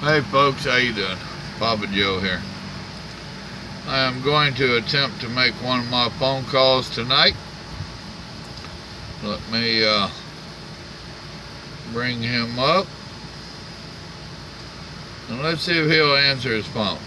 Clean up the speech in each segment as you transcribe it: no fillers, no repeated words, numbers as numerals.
Hey folks, how you doing? Papa Joe here. I am going to attempt to make one of my phone calls tonight. Let me bring him up. And let's see if he'll answer his phone.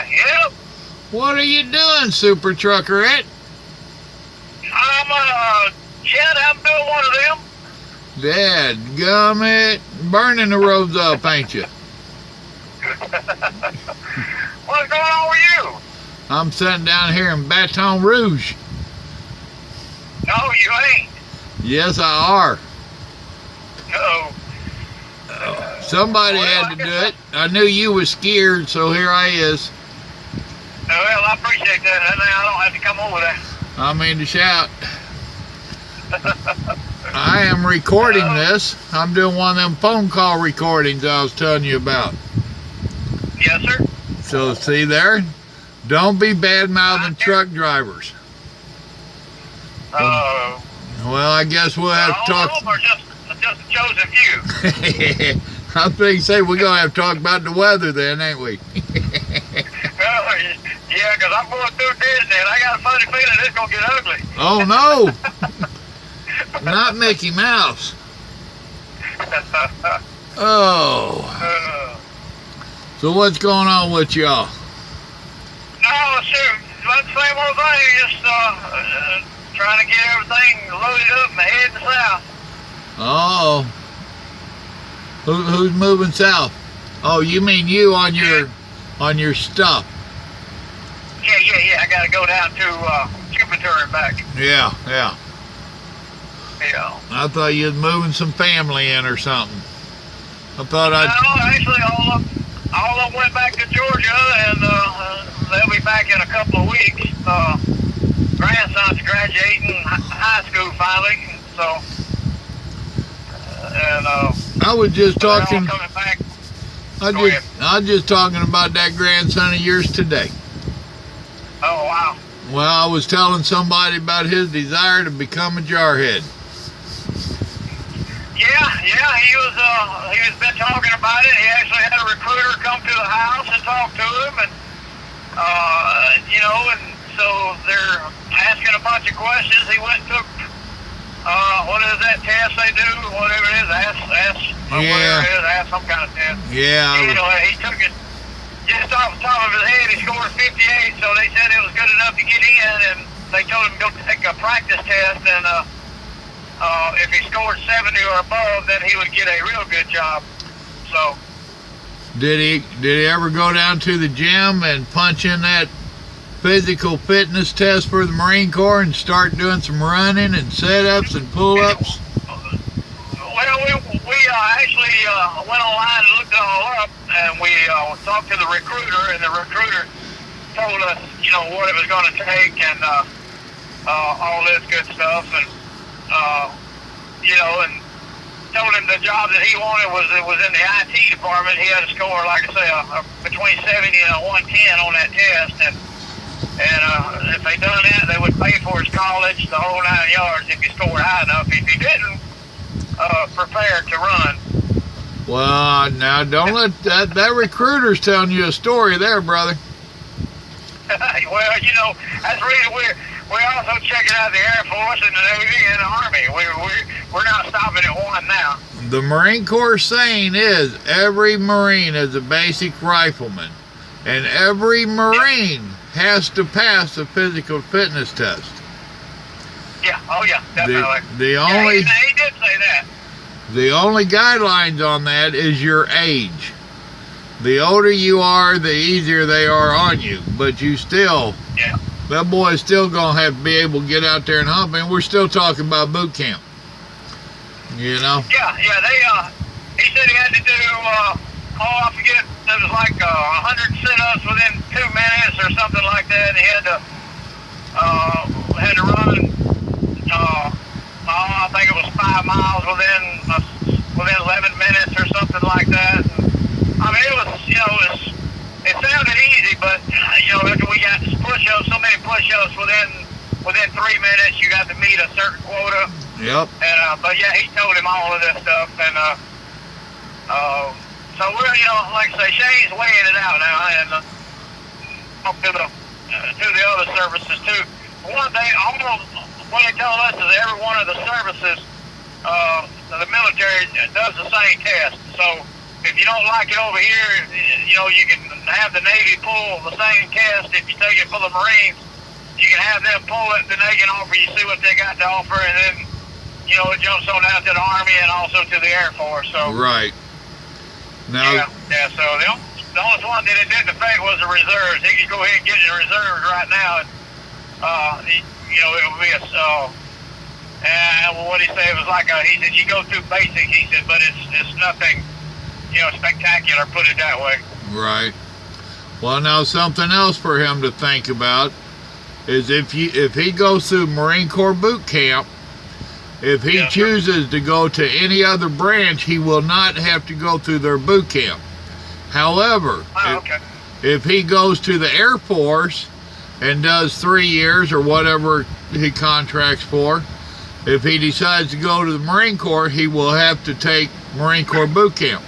Yep. What are you doing, Super Truckerette? Chad, I'm doing one of them. Dadgummit, burning the roads up, ain't you? What's going on with you? I'm sitting down here in Baton Rouge. No, you ain't. Yes, I are. No. Somebody had to do it. I knew you was scared, so here I is. Well, I appreciate that. And I don't have to come over there. I mean to shout. I am recording this. I'm doing one of them phone call recordings I was telling you about. Yes, sir. So see there? Don't be bad-mouthing truck drivers. Well, I guess we'll have to talk. All of them, or just a chosen few? I think say we're gonna have to talk about the weather then, ain't we? Yeah, because I'm going through Disney, and I got a funny feeling it's gonna get ugly. Oh no! Not Mickey Mouse. Oh. So what's going on with y'all? No, shoot, about the same old thing. Just trying to get everything loaded up and heading south. Oh. Who's moving south? Oh, you mean you on your stuff? Yeah. I gotta go down to Jupiter and back. Yeah. Yeah. I thought you was moving some family in or something. I thought No, actually, all of them went back to Georgia, and they'll be back in a couple of weeks. Grandson's graduating high school finally, so I was just talking. Coming back. I was just talking about that grandson of yours today. Oh wow. Well, I was telling somebody about his desire to become a jarhead. Yeah, he was been talking about it. He actually had a recruiter come to the house and talk to him, and and so they're asking a bunch of questions. He went and took what is that test they do? Whatever it is, ask some kind of test. Yeah. He took it just off the top of his head. He scored 58, so they said it was good enough to get in, and they told him to go take a practice test, and if he scored 70 or above, then he would get a real good job. So. Did he ever go down to the gym and punch in that physical fitness test for the Marine Corps and start doing some running and set-ups and pull-ups? Well, we actually went online and looked it all up, and we talked to the recruiter, and the recruiter told us, what it was going to take and all this good stuff, and and told him the job that he wanted was in the IT department. He had to score, like I say, between 70 and 110 on that test, and if they done that, they would pay for his college, the whole 9 yards, if he scored high enough. If he didn't, prepare to run. Well, now don't let that recruiter's telling you a story there, brother. Well, that's really weird. We're also checking out the Air Force and the Navy and the Army. We're not stopping at one now. The Marine Corps saying is every Marine is a basic rifleman, and every Marine has to pass a physical fitness test. Yeah, definitely. He did say that. The only guidelines on that is your age. The older you are, the easier they are on you, but you still. Yeah. That boy's still gonna have to be able to get out there and hump, and we're still talking about boot camp. Yeah. He said he had to do I forget, it was like 100 sit-ups within 2 minutes or something like that, and he had to run 5 miles within 11 minutes or something like that. I mean, it was, it sounded easy, but after we got push-ups, so many push-ups within 3 minutes, you got to meet a certain quota. Yep. And but yeah, he told him all of this stuff, and so we're like I say, Shane's weighing it out now, and up to the other services too. One thing, what they told us is every one of the services, the military does the same test. So if you don't like it over here, you can have the Navy pull the same test. If you take it for the Marines, you can have them pull it, then they can offer you, see what they got to offer, and then it jumps on out to the Army and also to the Air Force. So right. Now, yeah. So the only one that it didn't affect was the reserves. He could go ahead and get in the reserves right now, and it would be and what he said was like he said you go through basic. He said, but it's nothing spectacular. Put it that way. right. Well, now something else for him to think about is if he goes through Marine Corps boot camp, if he chooses to go to any other branch, he will not have to go through their boot camp. However, if he goes to the Air Force and does 3 years or whatever he contracts for, if he decides to go to the Marine Corps, he will have to take Marine Corps boot camp.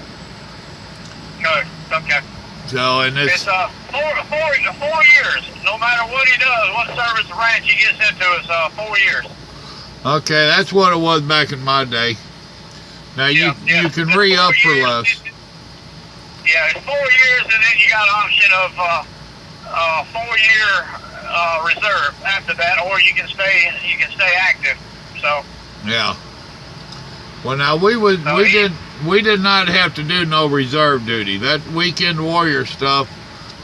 Okay. So, and it's 4 years. No matter what he does, what service branch he gets into, it's 4 years. Okay, that's what it was back in my day. Now you can re-up for less. Yeah, it's 4 years, and then you got an option of 4-year reserve after that, or you can stay active. So yeah. Well, now we did not have to do no reserve duty. That weekend warrior stuff,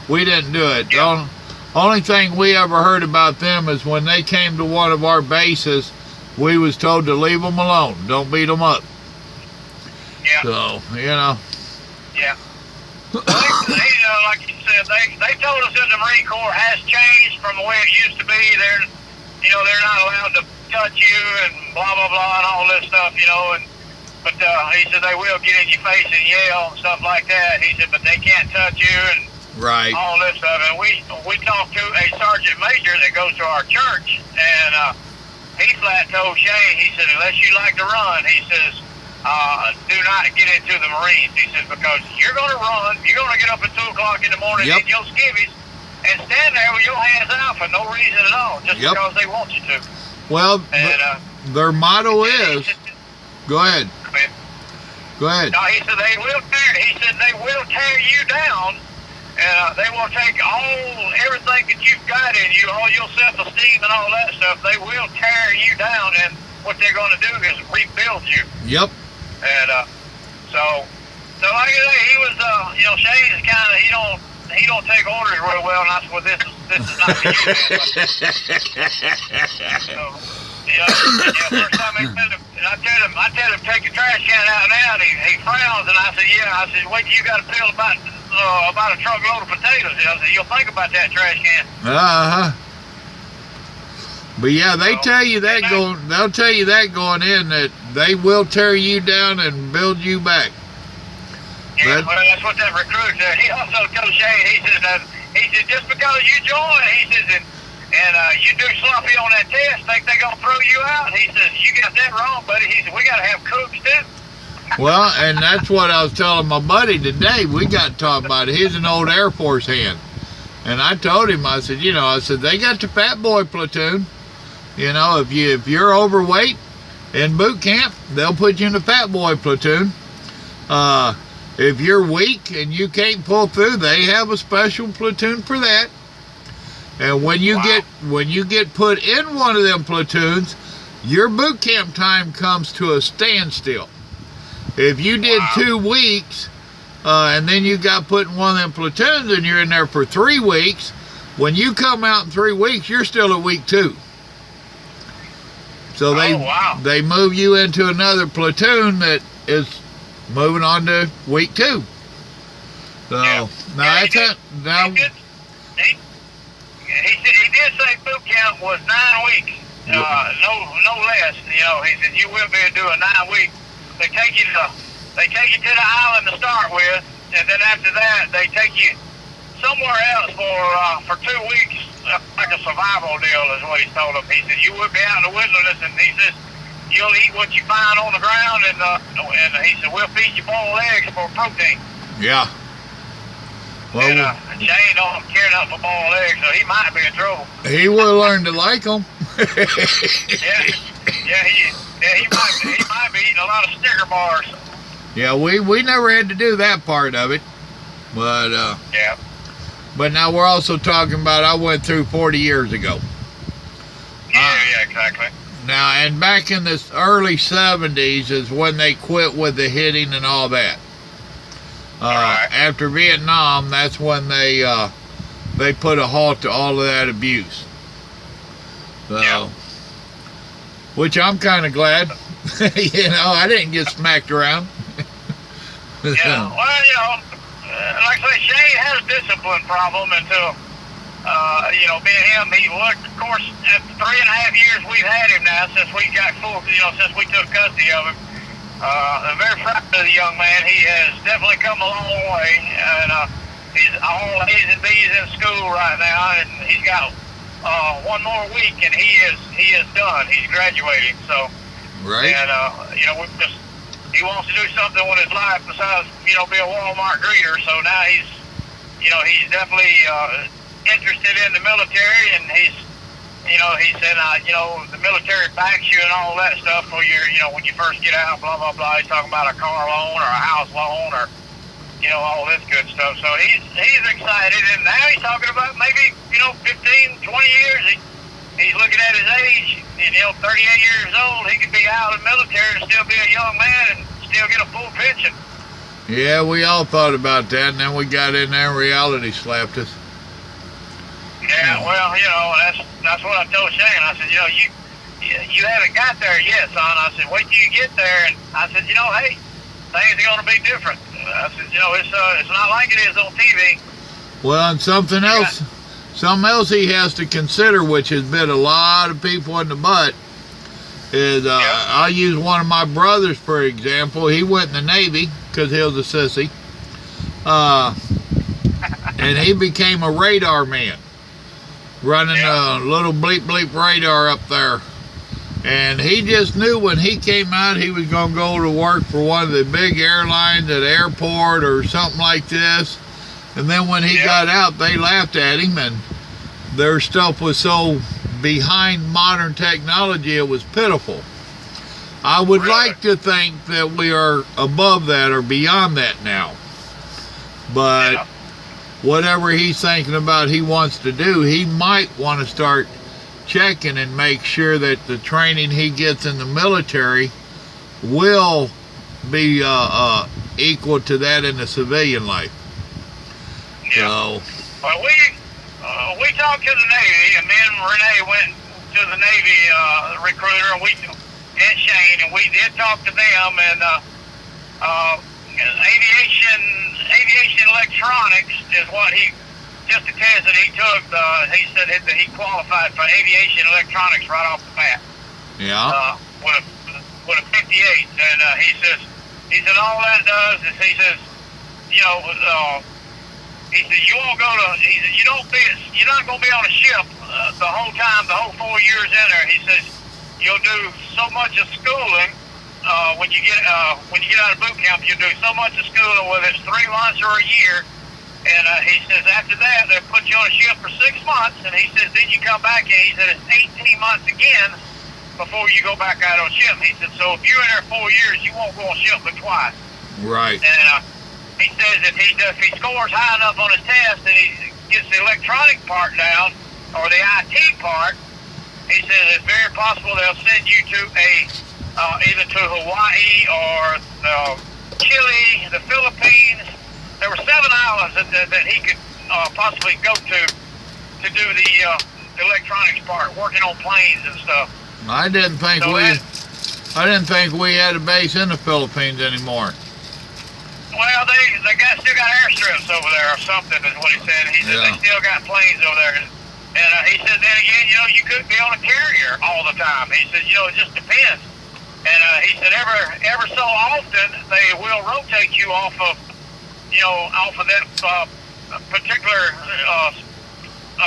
we didn't do it. Yeah. The only thing we ever heard about them is when they came to one of our bases, we was told to leave them alone. Don't beat them up. Yeah. So, Yeah. Well, like you said, they told us that the Marine Corps has changed from the way it used to be. They're not allowed to touch you and blah blah blah and all this stuff, But he said they will get in your face and yell and stuff like that. He said, but they can't touch you and all this stuff. And we talked to a sergeant major that goes to our church, and he flat told Shane, he said, unless you like to run, he says, do not get into the Marines. He says, because you're going to run, you're going to get up at 2 o'clock in the morning in your skivvies and stand there with your hands out for no reason at all, just because they want you to. Well, and, their motto is, go ahead. Go ahead. No, he said they will tear you down. They will take everything that you've got in you, all your self-esteem and all that stuff. They will tear you down, and what they're going to do is rebuild you. Yep. And so like I say, he was, Shane's kind of, he don't take orders real well, and that's what this is not for you. First time I tell him take your trash can out now, and he frowns, and I said, wait till you got to fill about a truckload of potatoes. I said, you'll think about that trash can. But yeah, they tell you that they'll tell you that going in, that they will tear you down and build you back. Yeah, well, that's what that recruit said. He also told Shane, he said, just because you join, he says, and you do sloppy on that test, think they're going to throw you out? He says, you got that wrong, buddy. He said, we got to have cooks too. Well, and that's what I was telling my buddy today. We got talking about it. He's an old Air Force hand. And I told him, I said, they got the fat boy platoon. If you're overweight in boot camp, they'll put you in the fat boy platoon. If you're weak and you can't pull through, they have a special platoon for that. And when you get put in one of them platoons, your boot camp time comes to a standstill. If you did 2 weeks and then you got put in one of them platoons and you're in there for 3 weeks, when you come out in 3 weeks, you're still at week 2. So they move you into another platoon that is moving on to week 2. So now that's it. Now he did say boot camp was 9 weeks, no less. test. You know, he said you will be able to do a 9-week. They take you to the island to start with, and then after that they take you somewhere else for 2 weeks, like a survival deal is what he told them. He said you will be out in the wilderness, and he says you'll eat what you find on the ground, and he said we'll feed you boiled eggs for protein. Yeah. Well, And Shane don't care enough for boiled eggs, so he might be in trouble. he will learn to like them. He might be eating a lot of Snicker bars. Yeah, we never had to do that part of it, but Yeah. but now we're also talking about I went through 40 years ago. Yeah, exactly. Now, and back in the early 70s is when they quit with the hitting and all that. Right. After Vietnam, that's when they put a halt to all of that abuse. So, Yeah. which I'm kind of glad. You know, I didn't get smacked around. Yeah, well, you know, like I say, Shane had a discipline problem until, you know, me and him, he looked, of course, at 3.5 years we've had him now since we got full, you know, since we took custody of him. I'm very proud of the young man. He has definitely come a long way, and he's all A's and B's in school right now, and he's got 1 more week, and he is done. He's graduating, so. Right. And, you know, he wants to do something with his life besides, you know, be a Walmart greeter. So now he's definitely interested in the military, and he said, you know, the military backs you and all that stuff for your, you know, when you first get out, blah, blah, blah. He's talking about a car loan or a house loan or, you know, all this good stuff. So he's excited, and now he's talking about maybe, you know, 15, 20 years. He's looking at his age, and, you know, 38 years old, he could be out of the military and still be a young man and still get a full pension. Yeah, we all thought about that, and then we got in there and reality slapped us. Yeah, well, you know, that's what I told Shane. I said, you know, you haven't got there yet, son. I said, wait till you get there. And I said, you know, hey, things are going to be different. I said, you know, it's not like it is on TV. Well, and something else he has to consider, which has bit a lot of people in the butt, is I'll use one of my brothers, for example. He went in the Navy because he was a sissy. And he became a radar man, running a little bleep bleep radar up there. And he just knew when he came out he was going to go to work for one of the big airlines at the airport or something like this. And then when he got out, they laughed at him, and their stuff was so behind modern technology, it was pitiful. I would like to think that we are above that or beyond that now. But whatever he's thinking about he wants to do, he might want to start checking and make sure that the training he gets in the military will be equal to that in the civilian life. Yeah. So, well, we talked to the Navy, and me and Renee went to the Navy recruiter, and Shane, and we did talk to them, and aviation electronics is what just a test that he took. He said that he qualified for aviation electronics right off the bat. yeah. With a 58, and he said all that does is he says, you know. He said, you're not going to be on a ship the whole time, the whole 4 years in there. He says, you'll do so much of schooling when you get out of boot camp. You'll do so much of schooling, whether it's 3 months or a year. And he says, after that, they'll put you on a ship for 6 months. And he says, then you come back, and he said, it's 18 months again before you go back out on ship. He said, so if you're in there 4 years, you won't go on ship but twice. Right. And he says if he scores high enough on his test and he gets the electronic part down, or the IT part, he says it's very possible they'll send you to either to Hawaii or Chile, the Philippines. There were 7 islands that he could possibly go to do the electronics part, working on planes and stuff. I didn't think we had a base in the Philippines anymore. Well, they still got airstrips over there or something is what he said. He said they still got planes over there. And he said then again, you know, you could be on a carrier all the time. He said, you know, it just depends. And he said ever so often they will rotate you off of, you know, off of that particular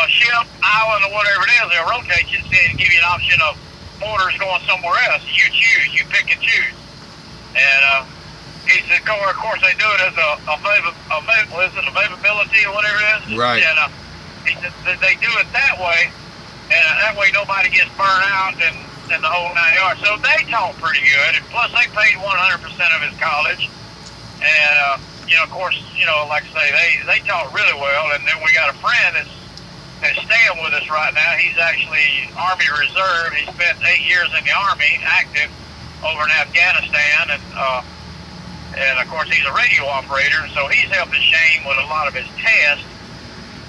ship, island, or whatever it is. They'll rotate you and give you an option of orders going somewhere else. You choose. You pick and choose. And he said, of course, they do it as availability or whatever it is. Right. And he said they do it that way, and that way nobody gets burned out and the whole 9 yards. So they taught pretty good, and plus they paid 100% of his college. And you know, of course, you know, like I say, they taught really well. And then we got a friend that's staying with us right now. He's actually Army Reserve. He spent 8 years in the Army, active over in Afghanistan, and of course he's a radio operator, so he's helping Shane with a lot of his tests.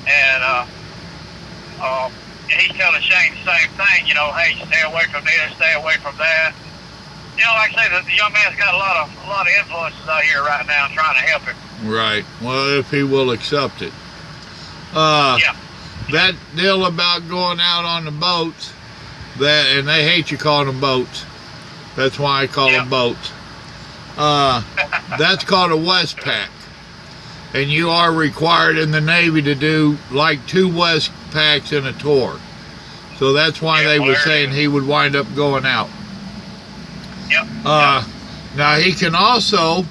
And he's telling Shane the same thing, you know, hey, stay away from this, stay away from that. You know, like I say, the young man's got a lot of influences out here right now trying to help him. Right. Well, if he will accept it. Yeah. That deal about going out on the boats, and they hate you calling them boats. That's why I call them boats. That's called a Westpac. And you are required in the Navy to do like 2 Westpacs in a tour. So that's why they were saying he would wind up going out. Yep. Now he can also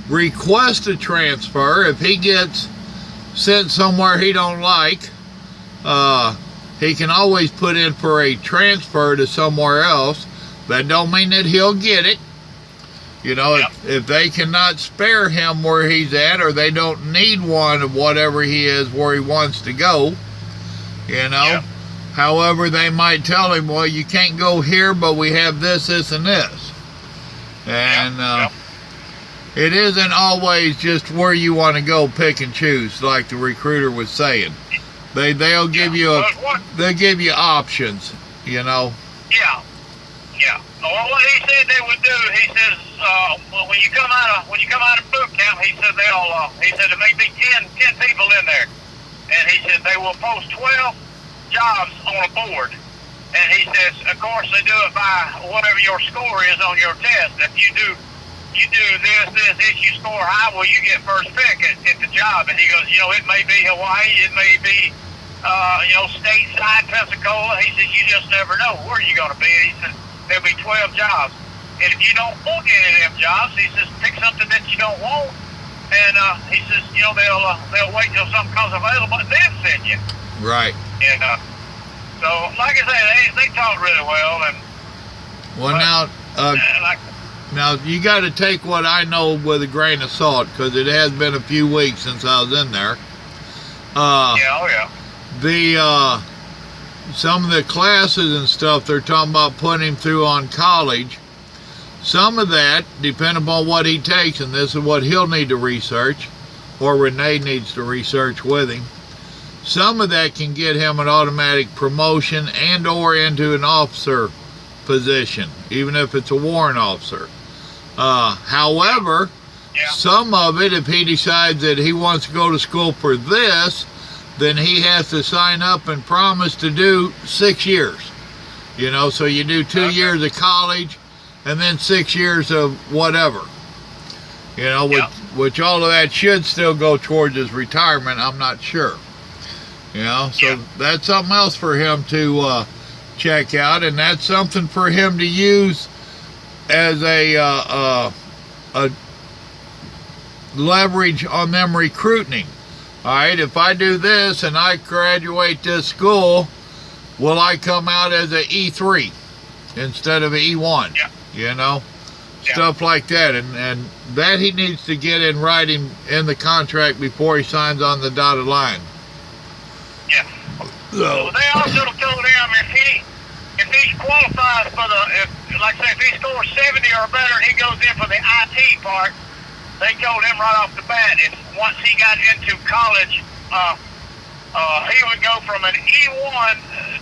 request a transfer if he gets sent somewhere he don't like. He can always put in for a transfer to somewhere else. That don't mean that he'll get it. You know, if they cannot spare him where he's at, or they don't need one of whatever he is where he wants to go, you know. Yep. However, they might tell him, well, you can't go here, but we have this, this, and this. And it isn't always just where you want to go, pick and choose, like the recruiter was saying. They'll give you they'll give you options, you know. Yeah. Yeah. Well, what he said they would do, he says, when you come out of boot camp, he said there may be 10 people in there, and he said they will post 12 jobs on a board, and he says, of course, they do it by whatever your score is on your test. If you do this, you score high, well, you get first pick at the job. And he goes, you know, it may be Hawaii, it may be, you know, stateside Pensacola. He says, you just never know where you're going to be. He says, there'll be 12 jobs. And if you don't want any of them jobs, he says, pick something that you don't want. And he says, you know, they'll wait till something comes available and then send you. Right. And so, like I say, they taught really well. And well, now you got to take what I know with a grain of salt, because it has been a few weeks since I was in there. Some of the classes and stuff they're talking about putting him through on college, some of that, depending upon what he takes, and this is what he'll need to research, or Renee needs to research with him, some of that can get him an automatic promotion and or into an officer position, even if it's a warrant officer. However, some of it, if he decides that he wants to go to school for this, then he has to sign up and promise to do 6 years. You know, so you do 2 years of college and then 6 years of whatever. You know, which all of that should still go towards his retirement, I'm not sure. You know, so that's something else for him to check out, and that's something for him to use as a leverage on them recruiting. All right, if I do this and I graduate this school, will I come out as an E3 instead of an E1? Yeah. You know, stuff like that, and that he needs to get in writing in the contract before he signs on the dotted line. Yeah. So they also told him if he qualifies for if he scores 70 or better and he goes in for the IT part, they told him right off the bat, once he got into college, he would go from an E1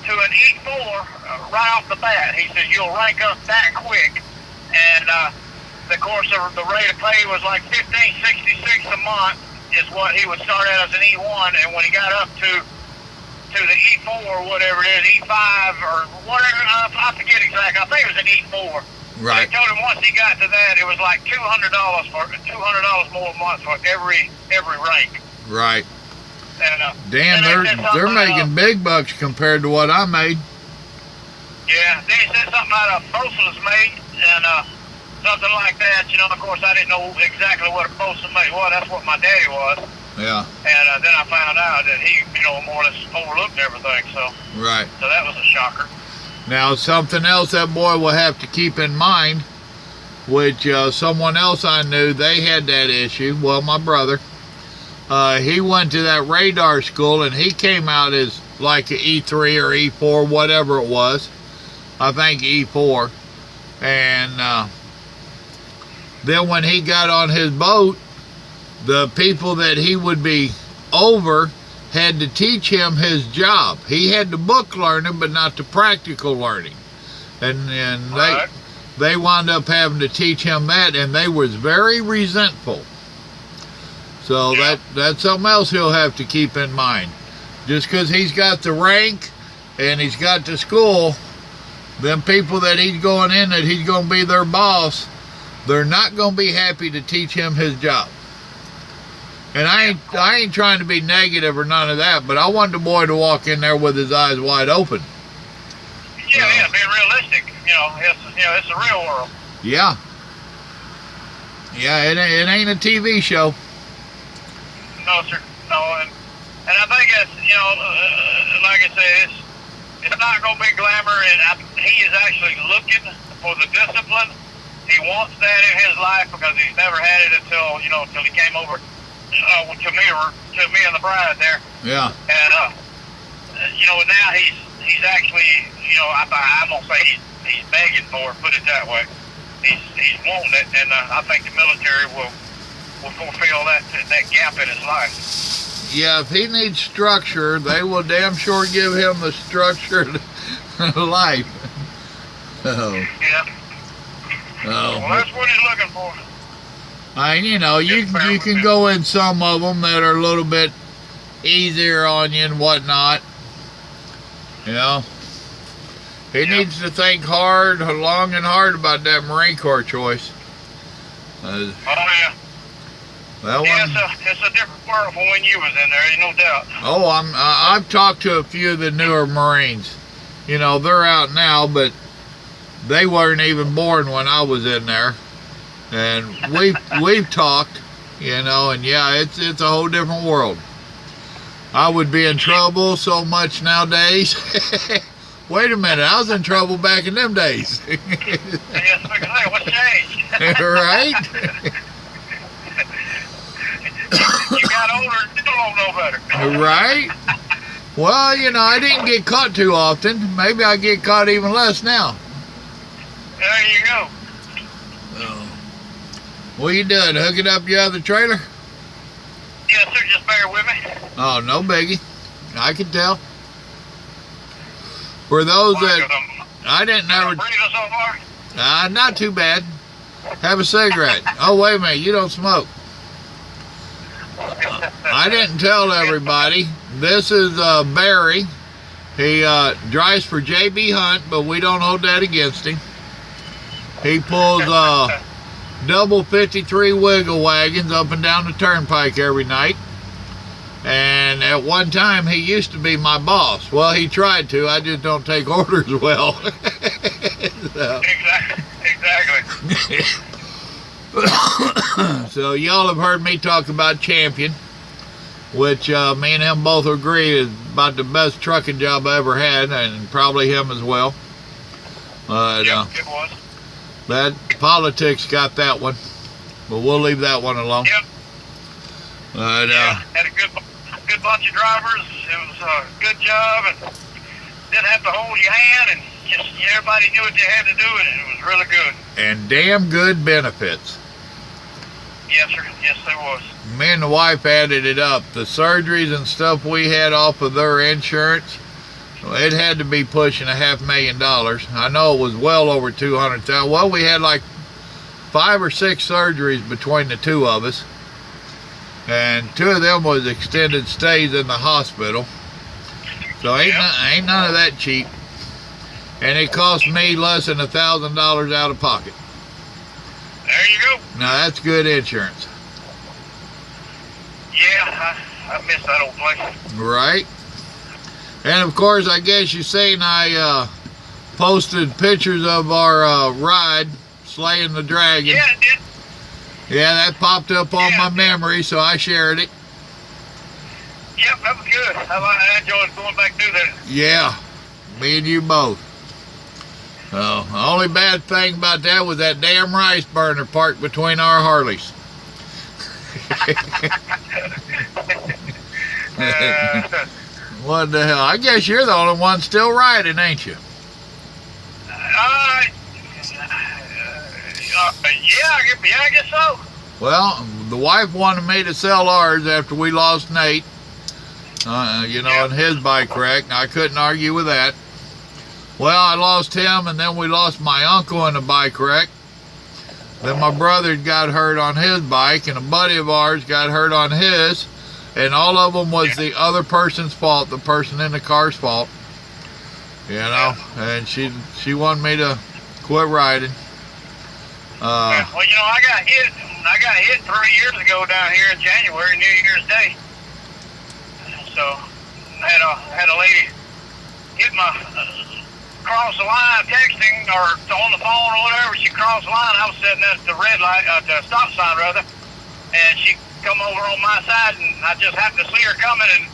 to an E4 right off the bat. He says you'll rank up that quick, and of course the rate of pay was like $15.66 a month is what he would start out as an E1, and when he got up to the E4 or whatever it is, E5 or whatever, I forget more. Right. They told him once he got to that, it was like $200 more a month for every rank. Right. And Damn, they're making big bucks compared to what I made. Yeah. Then he said something about a postal's mate and something like that. You know, of course, I didn't know exactly what a postal mate was. That's what my daddy was. Yeah. And then I found out that he, you know, more or less overlooked everything. So. Right. So that was a shocker. Now, something else that boy will have to keep in mind, which someone else I knew, they had that issue. Well, my brother, he went to that radar school, and he came out as like an E3 or E4, whatever it was. I think E4. And then when he got on his boat, the people that he would be over had to teach him his job. He had the book learning, but not the practical learning. And Right. they wound up having to teach him that, and they was very resentful. So Yeah. that's something else he'll have to keep in mind. Just because he's got the rank and he's got the school, them people that he's going in, that he's going to be their boss, they're not going to be happy to teach him his job. And I ain't trying to be negative or none of that, but I want the boy to walk in there with his eyes wide open. Yeah, being realistic. It's the real world. Yeah. Yeah, it ain't a TV show. No, sir. No, and I think that's, like I said, it's not going to be glamour, and he is actually looking for the discipline. He wants that in his life because he's never had it until he came over to me and the bride there. Yeah. And now he's actually, I'm gonna say he's begging for it. Put it that way. He's wanting it, and I think the military will fulfill that gap in his life. Yeah, if he needs structure, they will damn sure give him the structured life. Oh. Yeah. Oh. Well, that's what he's looking for. You can go in some of them that are a little bit easier on you and whatnot. He needs to think long and hard about that Marine Corps choice. Oh yeah. That Yeah, one. it's a different world from when you was in there. Ain't no doubt. Oh, I've talked to a few of the newer Marines. They're out now, but they weren't even born when I was in there. And we've talked, and yeah, it's a whole different world. I would be in trouble so much nowadays. Wait a minute, I was in trouble back in them days. Yes, what's changed? Right? You got older and still don't know better. Right? Well, I didn't get caught too often. Maybe I get caught even less now. There you go. What you doing? Hooking up your other trailer? Yes, sir. Just bear with me. Oh, no biggie. I can tell. For those that I didn't ever, Breathing so far? not too bad. Have a cigarette. Oh, wait a minute. You don't smoke. I didn't tell everybody. This is Barry. He drives for J.B. Hunt, but we don't hold that against him. He pulls double 53 wiggle wagons up and down the turnpike every night. And at one time, he used to be my boss. Well, he tried to. I just don't take orders well. So. Exactly. So y'all have heard me talk about Champion, which me and him both agree is about the best trucking job I ever had, and probably him as well. But Yep, it was. that politics got that one, but we'll leave that one alone. Yep. But Had a good bunch of drivers. It was a good job, and didn't have to hold your hand, and just everybody knew what they had to do, and it was really good. and damn good benefits. Yes, sir. Yes, there was. Me and the wife added it up. The surgeries and stuff we had off of their insurance, it had to be pushing $500,000. I know it was well over 200,000. Well, we had like 5 or 6 surgeries between the two of us, and 2 of them was extended stays in the hospital. So ain't none of that cheap. and it cost me less than $1,000 out of pocket. There you go. Now that's good insurance. Yeah, I miss that old place. Right. And of course, I guess you seen I posted pictures of our ride, slaying the dragon. Yeah, it did. Yeah, that popped up on Yeah, my yeah. memory, so I shared it. Yep, that was good. I enjoyed going back through there. Yeah, me and you both. The only bad thing about that was that damn rice burner parked between our Harleys. What the hell? I guess you're the only one still riding, ain't you? Yeah, I guess so. Well, the wife wanted me to sell ours after we lost Nate, in his bike wreck. I couldn't argue with that. Well, I lost him, and then we lost my uncle in a bike wreck. Then my brother got hurt on his bike, and a buddy of ours got hurt on his, and all of them was the other person's fault, the person in the car's fault. And she wanted me to quit riding. Well, I got hit. I got hit 3 years ago down here in January, New Year's Day. So had a lady hit my cross the line texting or on the phone or whatever. She crossed the line. I was sitting at the red light, the stop sign rather, and she come over on my side, and I just happened to see her coming, and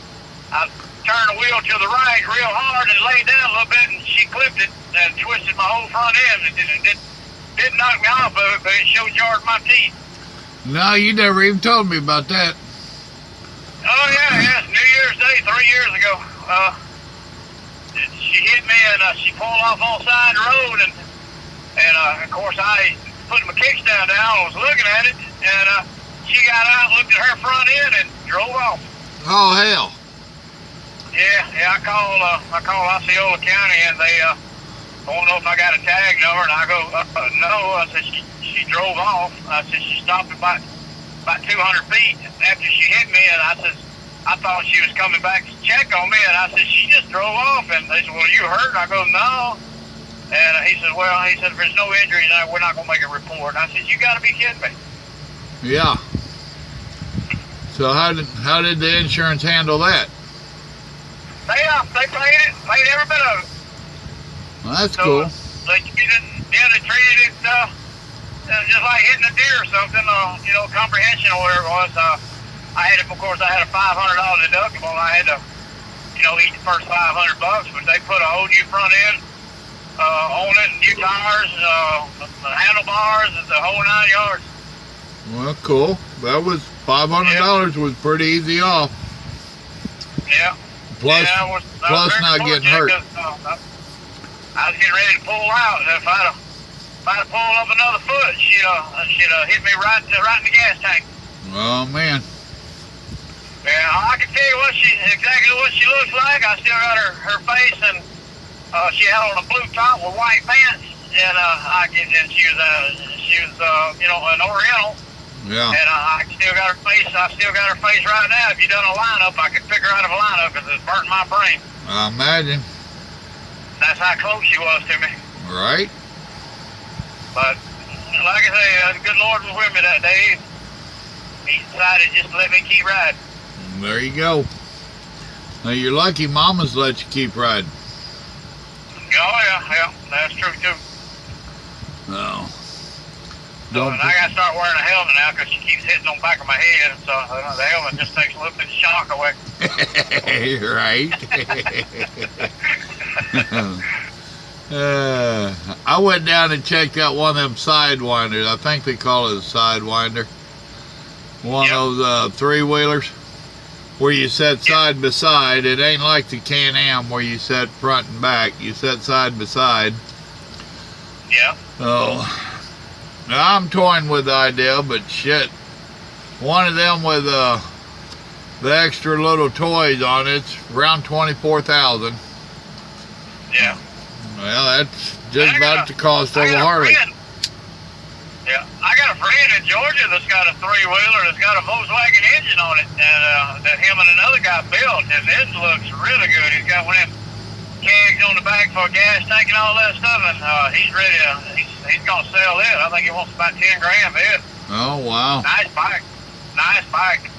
I turned the wheel to the right real hard and laid down a little bit, and she clipped it and twisted my whole front end. It didn't knock me off of it, but it sure jarred my teeth. No, you never even told me about that. Oh yeah, it's New Year's Day 3 years ago. She hit me and she pulled off on the side of the road, and of course I put my kickstand down and was looking at it, and she got out and looked at her front end and drove off. Oh hell! Yeah, I called Osceola County, and they don't know if I got a tag number, and I go, no. I said she drove off. I said she stopped about 200 feet after she hit me, and I said I thought she was coming back to check on me, and I said she just drove off, and they said, well, you hurt? And I go, no. And he said, if there's no injuries, we're not gonna make a report. And I said, you got to be kidding me. Yeah. So how did the insurance handle that? They paid every bit of it. Well, that's So, cool. they treated it just like hitting a deer or something, comprehension or whatever it was. I had a $500 deductible, and I had to, eat the first $500, but they put a whole new front end on it, and new tires, the handlebars, and the whole 9 yards. Well, cool. That was $500 was pretty easy off. Yeah. Plus, yeah, I was not very getting hurt. fortunate 'cause, I was getting ready to pull out, and if I'd have pulled up another foot, she'd have hit me right in the gas tank. Oh man. Yeah, I can tell you exactly what she looks like. I still got her face, and she had on a blue top with white pants, and she was an Oriental. Yeah. And I still got her face. I still got her face right now. If you done a lineup, I could pick her out of a lineup because it's burnt my brain. I imagine. That's how close she was to me. Right. But like I say, the good Lord was with me that day. He decided just to let me keep riding. There you go. Now you're lucky Mama's let you keep riding. Oh yeah, that's true too. No. And I got to start wearing a helmet now because she keeps hitting on the back of my head, so the helmet just takes a little bit of shock away. Right. I went down and checked out one of them sidewinders. I think they call it a sidewinder. One of those three-wheelers where you sit side by side. It ain't like the Can-Am where you sit front and back. You sit side by side. Yeah. Oh. Now, I'm toying with the idea, but shit. One of them with the extra little toys on it's around $24,000. Yeah. Well, that's just about the cost of a Harley. Yeah, I got a friend in Georgia that's got a three-wheeler that's got a Volkswagen engine on it, and that him and another guy built, and it looks really good. He's got one of them kegs on the back for a gas tank and all that stuff, and he's ready to, he's gonna sell it. I think he wants about 10 grand for it. Oh, wow. Nice bike. Nice bike.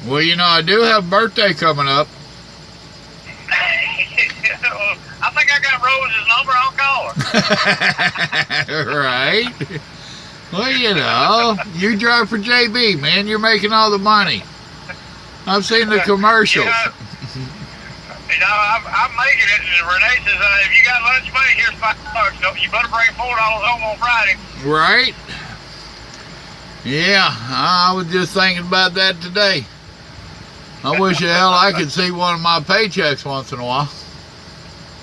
Well, you know, I do have a birthday coming up. I think I got Rose's number. I'll call her. Right? Well, you know, you drive for JB, man. You're making all the money. I've seen the commercials. You know, I'm making it. And Renee says, if you got lunch money, here's $5. So you better bring $4 home on Friday. Right? Yeah, I was just thinking about that today. I wish the hell I could see one of my paychecks once in a while.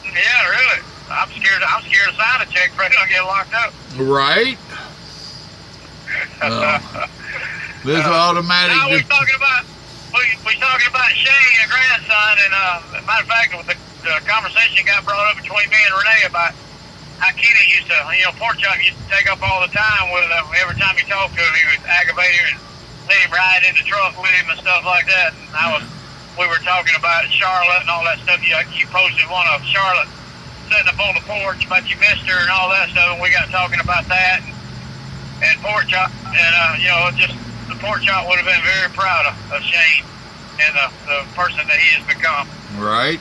Yeah, really. I'm scared to sign a check for it to get locked up. Right? This automatic. Now we're talking about Shane, a grandson, and matter of fact, the conversation got brought up between me and Renee about how Kenny used to, Pork Chop used to take up all the time with him. Every time he talked to him, he would aggravate him and let him ride in the truck with him and stuff like that. And we were talking about Charlotte and all that stuff. You posted one of Charlotte sitting up on the porch, but you missed her and all that stuff, and we got talking about that and Pork Chop, and just the Pork Chop would have been very proud of Shane and the person that he has become. Right.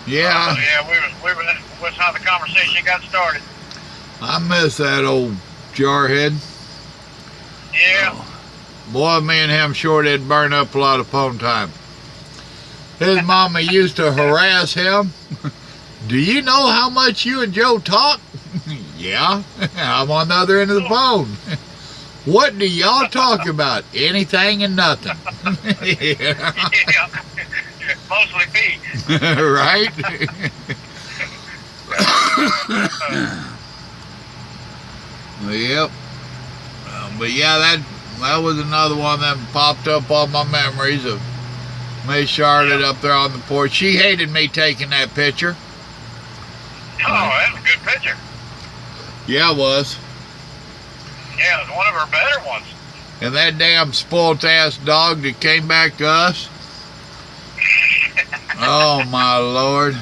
Yeah. Was how the conversation got started. I miss that old jarhead. Yeah. Boy, me and him sure did burn up a lot of phone time. His mama used to harass him. Do you know how much you and Joe talk? Yeah, I'm on the other end of the phone. What do y'all talk about? Anything and nothing. Yeah. Mostly me. Right? Yep. But yeah, that was another one that popped up on my memories of Miss Charlotte up there on the porch. She hated me taking that picture. Oh, that was a good picture. Yeah, it was. Yeah, it was one of her better ones. And that damn spoilt ass dog that came back to us. Oh my Lord.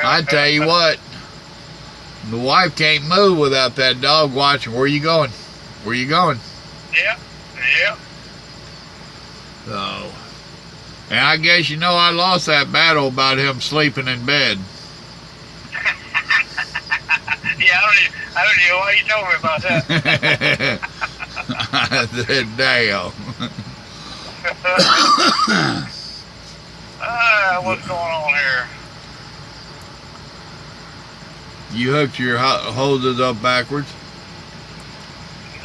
I tell you what, the wife can't move without that dog watching. Where you going? Where you going? Yeah, yeah. So, and I guess I lost that battle about him sleeping in bed. Yeah, I don't even know why you told me about that. I said, damn. What's going on here? You hooked your hoses up backwards?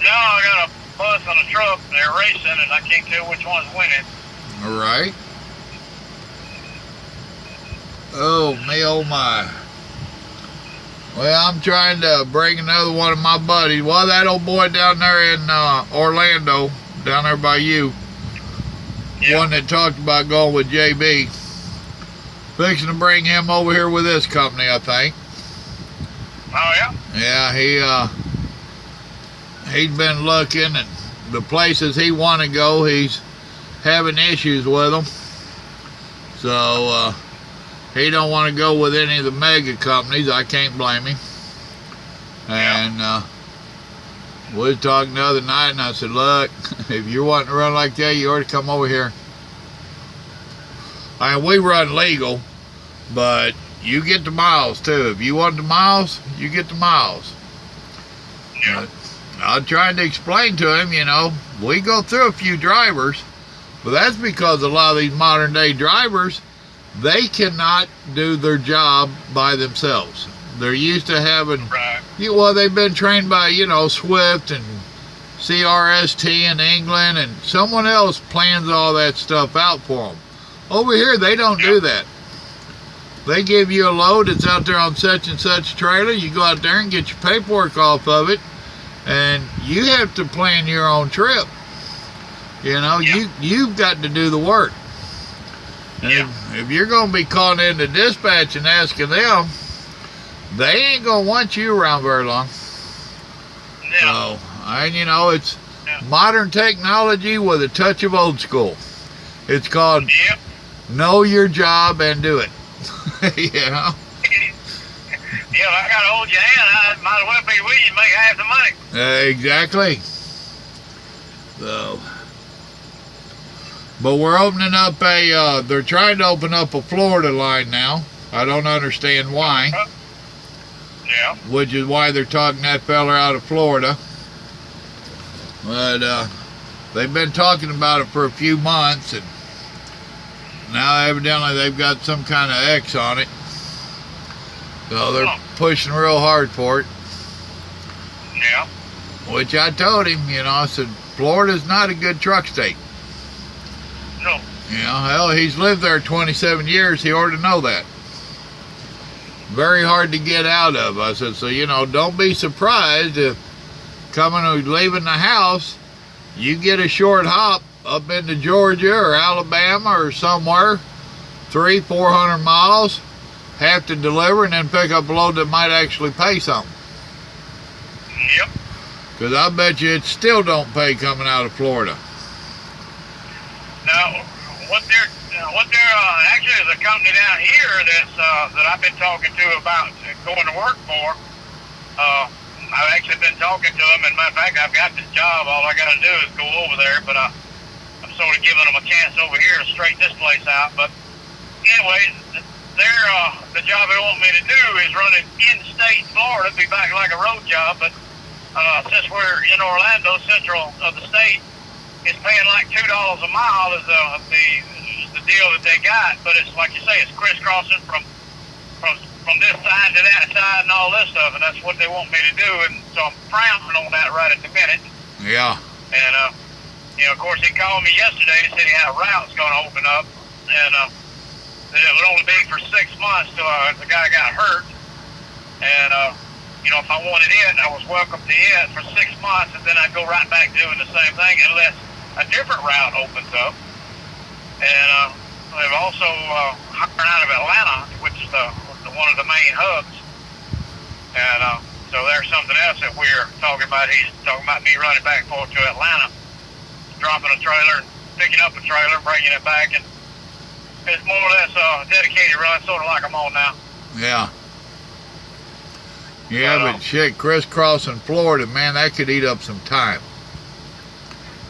No, I got a bus on a truck. They're racing, and I can't tell which one's winning. All right. Oh, me, oh, my. Well, I'm trying to bring another one of my buddies. Well, that old boy down there in Orlando, down there by you, Yeah. one that talked about going with JB, fixing to bring him over here with this company, I think. Oh, yeah? Yeah, he's been looking, and the places he want to go, he's having issues with them. So, he don't want to go with any of the mega companies. I can't blame him. And we was talking the other night, and I said, look, if you're wanting to run like that, you ought to come over here. I mean, we run legal, but you get the miles, too. If you want the miles, you get the miles. Yeah. I tried to explain to him, we go through a few drivers, but that's because a lot of these modern day drivers, they cannot do their job by themselves. They're used to having, Right. they've been trained by, Swift and CRST in England, and someone else plans all that stuff out for them. Over here, they don't do that. They give you a load that's out there on such and such trailer. You go out there and get your paperwork off of it, and you have to plan your own trip. You've got to do the work. And if you're going to be calling in the dispatch and asking them, they ain't going to want you around very long. Yeah. So, it's modern technology with a touch of old school. It's called Yep. know your job and do it. Yeah. Yeah, if I got to hold your hand, I might as well be with you and make half the money. Exactly. So, but we're opening up they're trying to open up a Florida line now. I don't understand why. Yeah. Which is why they're talking that feller out of Florida. But they've been talking about it for a few months, and now evidently they've got some kind of X on it. So they're pushing real hard for it. Yeah. Which I told him, I said, Florida's not a good truck state. No. Hell, he's lived there 27 years. He ought to know that. Very hard to get out of. I said, so, don't be surprised if coming or leaving the house, you get a short hop up into Georgia or Alabama or somewhere, 300-400 miles, have to deliver and then pick up a load that might actually pay something. Yep. Because I bet you it still don't pay coming out of Florida. Now, what they're actually, there's a company down here that I've been talking to about going to work for. I've actually been talking to them, and matter of fact, I've got this job. All I got to do is go over there, but I'm sort of giving them a chance over here to straighten this place out. But anyway, the job they want me to do is running in-state Florida, be back like a road job, but since we're in Orlando, central of the state, it's paying like $2 a mile is the deal that they got. But it's like you say, it's crisscrossing from this side to that side and all this stuff, and that's what they want me to do. And so I'm frowning on that right at the minute. Yeah. And of course, he called me yesterday and said he had a route's going to open up, and that it would only be for 6 months till the guy got hurt. And if I wanted it, I was welcome to it for 6 months, and then I'd go right back doing the same thing unless a different route opens up. And they've also hired out of Atlanta, which is one of the main hubs. And so there's something else that we're talking about. He's talking about me running back and forth to Atlanta, dropping a trailer and picking up a trailer, bringing it back, and it's more or less a dedicated run, sort of like I'm on now. Yeah. Yeah, but shit, crisscrossing Florida, man, that could eat up some time.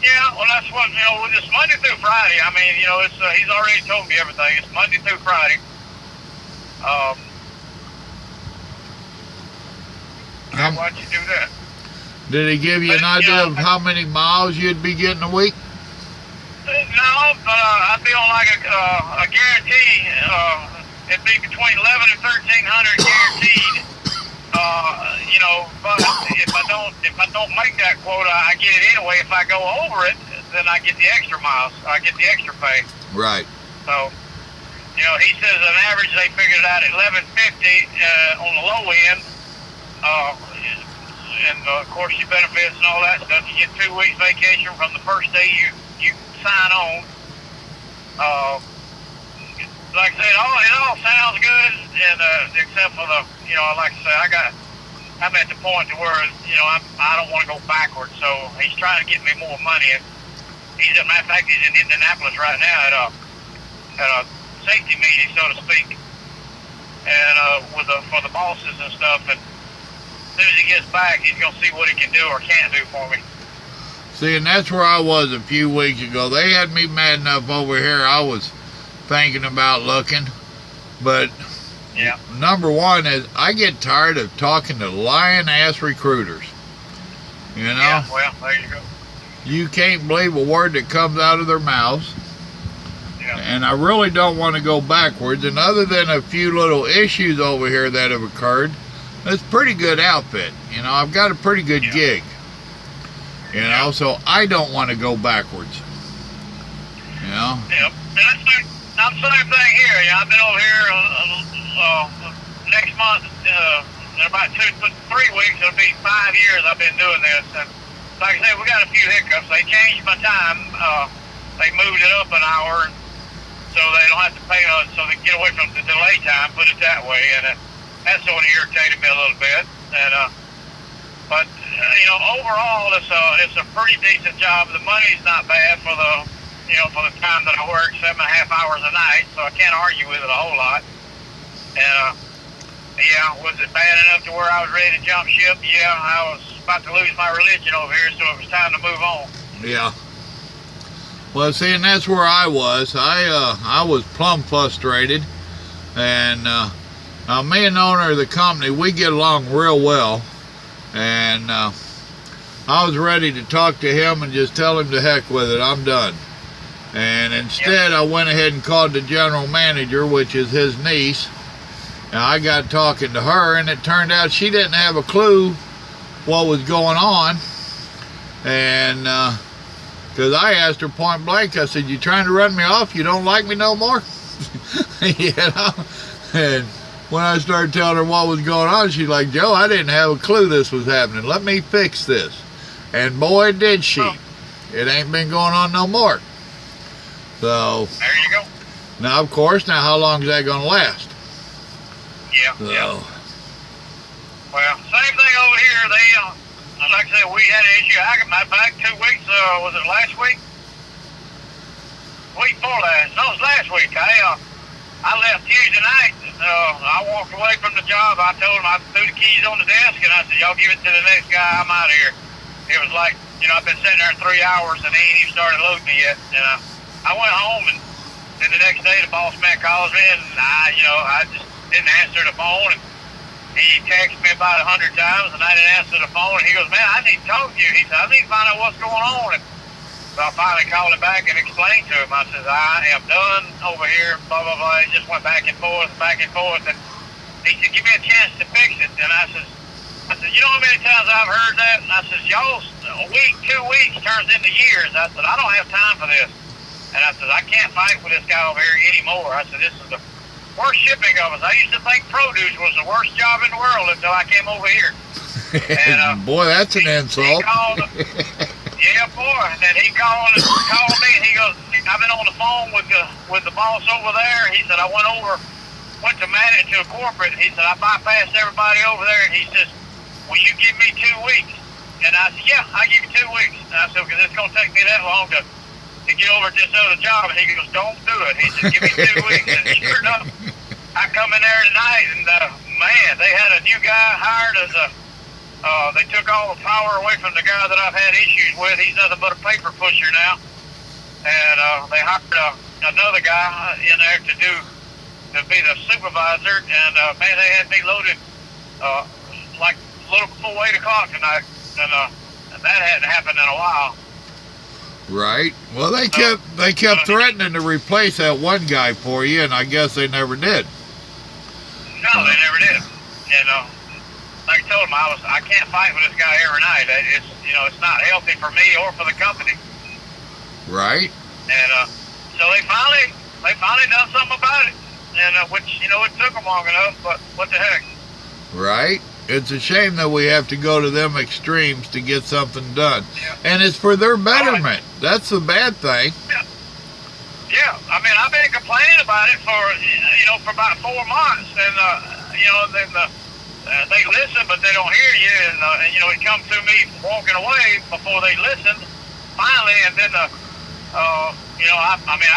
Yeah, well, that's what, it's Monday through Friday. I mean, it's he's already told me everything. It's Monday through Friday. Why'd you do that? Did he give you an idea of how many miles you'd be getting a week? No, but I'd be on like a guarantee. It'd be between 11 and 1,300 guaranteed. But if I don't make that quota, I get it anyway. If I go over it, then I get the extra miles. I get the extra pay. Right. So, he says on average they figured it out at 11.50 on the low end. And of course your benefits and all that stuff. You get 2 weeks vacation from the first day you sign on. Like I said, it all sounds good, and except for the, like I say, I'm at the point to where, I don't want to go backwards. So he's trying to get me more money. And he's, as a matter of fact, he's in Indianapolis right now at a safety meeting, so to speak, and for the bosses and stuff. And as soon as he gets back, he's gonna see what he can do or can't do for me. See, and that's where I was a few weeks ago. They had me mad enough over here. I was thinking about looking, but yeah. Number one is I get tired of talking to lying-ass recruiters. Yeah, well, there you go. You can't believe a word that comes out of their mouths. Yeah. And I really don't want to go backwards. And other than a few little issues over here that have occurred, it's a pretty good outfit. I've got a pretty good gig. So I don't want to go backwards. Yep. And I'm the same thing here. I've been over here next month, in about 3 weeks, it'll be 5 years I've been doing this. And like I said, we got a few hiccups. They changed my time. They moved it up an hour so they don't have to pay us, so they get away from the delay time, put it that way. And that sort of irritated me a little bit. And but overall, it's a pretty decent job. The money's not bad for the time that I work, 7.5 hours a night, so I can't argue with it a whole lot. And yeah, was it bad enough to where I was ready to jump ship? Yeah, I was about to lose my religion over here, so it was time to move on. Yeah. Well, see, and that's where I was. I was plumb frustrated, and now me and the owner of the company, we get along real well, and I was ready to talk to him and just tell him to heck with it, I'm done. And instead, I went ahead and called the general manager, which is his niece. And I got talking to her, and it turned out she didn't have a clue what was going on. And because I asked her point blank, I said, "You trying to run me off? You don't like me no more?" You know. And when I started telling her what was going on, she's like, "Joe, I didn't have a clue this was happening. Let me fix this." And boy, did she. It ain't been going on no more. So there you go. Now, of course, how long is that going to last? Yeah, So, yeah. Well, same thing over here. They, like I said, we had an issue. I got my back 2 weeks. Was it last week? Week before last? No, it was last week. I left Tuesday night. I walked away from the job. I told him I threw the keys on the desk, and I said, "Y'all give it to the next guy. I'm out of here." It was like, I've been sitting there 3 hours, and they ain't even started loading me yet. And I went home, and then the next day the boss man calls me, and I just didn't answer the phone. And he texted me about 100 times, and I didn't answer the phone. And he goes, "Man, I need to talk to you." He said, "I need to find out what's going on." And so I finally called him back and explained to him. I said, "I am done over here, blah, blah, blah." He just went back and forth. And he said, "Give me a chance to fix it." And I said, "You know how many times I've heard that?" And I said, "Y'all's a week, 2 weeks turns into years." I said, "I don't have time for this." And I said, "I can't fight with this guy over here anymore." I said, "This is the worst shipping of us. I used to think produce was the worst job in the world until I came over here." And boy, that's an insult. He called, yeah, boy. And then he called me, and he goes, "I've been on the phone with the boss over there." He said, "I went to manage to a corporate." He said, "I bypassed everybody over there." And he says, "Will you give me 2 weeks?" And I said, "Yeah, I'll give you 2 weeks." And I said, "Because it's going to take me that long to get over to this other job." And he goes, "Don't do it." He said, "Give me 2 weeks." And sure enough, I come in there tonight, and man, they had a new guy hired as they took all the power away from the guy that I've had issues with. He's nothing but a paper pusher now. And they hired another guy in there to be the supervisor. And man, they had me loaded like a little before 8 o'clock tonight. And that hadn't happened in a while. Right. Well, they kept threatening to replace that one guy for you, and I guess they never did. No, they never did. And like I told them, I can't fight with this guy every night. It's not healthy for me or for the company. Right. And so they finally done something about it. And which it took them long enough, but what the heck? Right. It's a shame that we have to go to them extremes to get something done. Yeah. And it's for their betterment. That's the bad thing. Yeah. I mean, I've been complaining about it for about 4 months. And, then they listen, but they don't hear you. And it comes to me walking away before they listened, finally. And then, I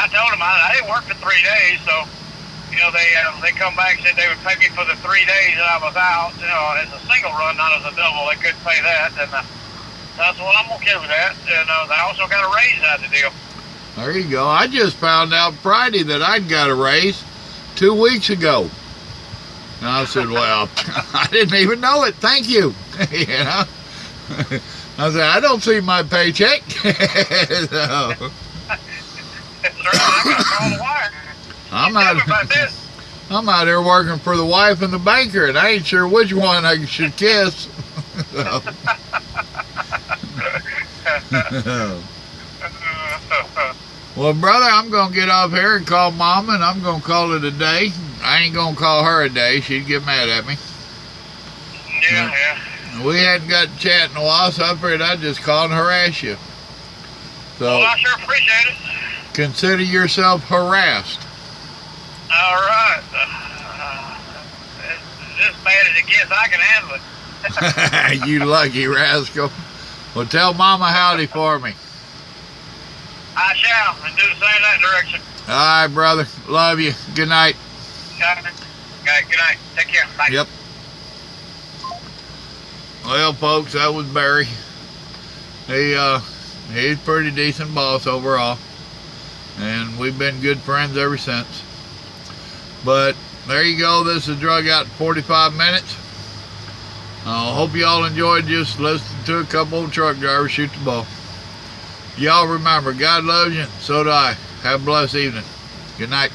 told them I didn't work for 3 days, so... they come back and said they would pay me for the 3 days that I was out, as a single run, not as a double. They couldn't pay that, and that's what I'm okay with that. And they also got a raise out of the deal. There you go. I just found out Friday that I'd got a raise 2 weeks ago. And I said, "Well, I didn't even know it. Thank you." I said, "I don't see my paycheck." That's right. I got to call the wire. I'm out here working for the wife and the banker, and I ain't sure which one I should kiss. Well, brother, I'm going to get off here and call Mama, and I'm going to call it a day. I ain't going to call her a day. She'd get mad at me. Yeah. We hadn't got to chat in a while, so I figured I'd just call and harass you. So, well, I sure appreciate it. Consider yourself harassed. All right. As bad as it gets, I can handle it. You lucky rascal. Well, tell Mama howdy for me. I shall, and do the same in that direction. All right, brother. Love you. Good night. Got it. Okay, good night. Take care. Bye. Yep. Well, folks, that was Barry. He's a pretty decent boss overall, and we've been good friends ever since. But there you go. This is Drug Out in 45 minutes. Hope y'all enjoyed just listening to a couple of truck drivers shoot the ball. Y'all remember, God loves you, so do I. Have a blessed evening. Good night.